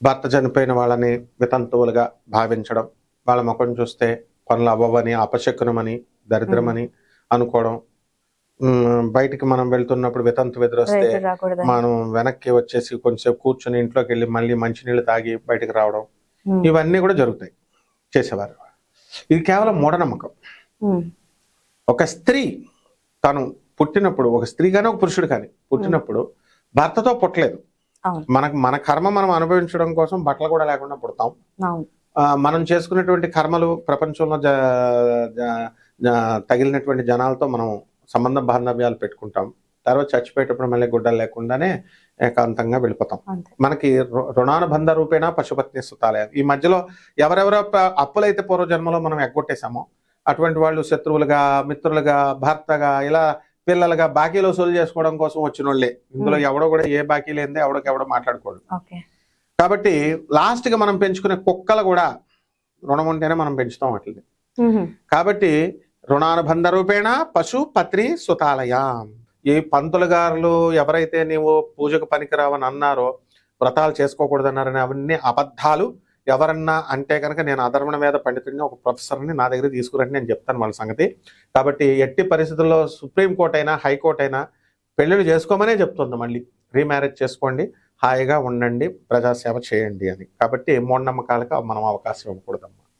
భర్త చనిపోయిన వాళ్ళని వితంతువులుగా భావించడం, వాళ్ళ ముఖం చూస్తే పనులు అవ్వవని, అపశకునమని, దరిద్రమని అనుకోవడం. బయటికి మనం వెళ్తున్నప్పుడు వితంతు ఎదురొస్తే మనం వెనక్కి వచ్చేసి కొంచెంసేపు కూర్చొని ఇంట్లోకి వెళ్ళి మళ్ళీ మంచినీళ్ళు తాగి బయటికి రావడం, ఇవన్నీ కూడా జరుగుతాయి చేసేవారు. ఇది కేవలం మూఢనమ్మకం. ఒక స్త్రీ తను పుట్టినప్పుడు, ఒక స్త్రీ కానీ ఒక పురుషుడు కానీ పుట్టినప్పుడు భర్తతో పుట్టలేదు. మన కర్మ మనం అనుభవించడం కోసం బట్టలు కూడా లేకుండా పుడతాం. మనం చేసుకున్నటువంటి కర్మలు ప్రపంచంలో తగిలినటువంటి జనాలతో మనం సంబంధ బాంధవ్యాలు పెట్టుకుంటాం. తర్వాత చచ్చిపోయేటప్పుడు మళ్ళీ గుడ్డలు లేకుండానే ఏకాంతంగా వెళ్ళిపోతాం. మనకి రుణానుబంధ రూపేణ పశుపత్ని సుతాలయ. ఈ మధ్యలో ఎవరెవరో అప్పులైతే పూర్వజన్మలో మనం ఎగ్గొట్టేశామో అటువంటి వాళ్ళు శత్రువులుగా, మిత్రులుగా, భర్తగా, ఇలా పిల్లలుగా బాకీలు వసూలు చేసుకోవడం కోసం వచ్చిన వాళ్ళే. ఇందులో ఎవడో కూడా ఏ బాకీ లేదే ఎవడో మాట్లాడుకోడు. కాబట్టి లాస్ట్ గా మనం పెంచుకునే కుక్కలు కూడా రుణం ఉంటేనే మనం పెంచుతాం వాటిని. కాబట్టి రుణానుబంధ రూపేణ పశు పత్రి సుతాలయ. ఈ పంతులు గారులు ఎవరైతే నీవు పూజకు పనికిరావని అన్నారో, వ్రతాలు చేసుకోకూడదన్నారని అవన్నీ అబద్ధాలు. ఎవరన్నా అంటే కనుక నేను అధర్వణ వేద పండితుడిని, ఒక ప్రొఫెసర్ని నా దగ్గర తీసుకురండి, నేను చెప్తాను వాళ్ళ సంగతి. కాబట్టి ఎట్టి పరిస్థితుల్లో సుప్రీంకోర్టు అయినా హైకోర్టు అయినా పెళ్లిళ్ళు చేసుకోమనే చెప్తుంది. మళ్ళీ రీమ్యారేజ్ చేసుకోండి, హాయిగా ఉండండి, ప్రజాసేవ చేయండి అని. కాబట్టి మూఢనమ్మకాలకు మనం అవకాశం ఇవ్వకూడదు.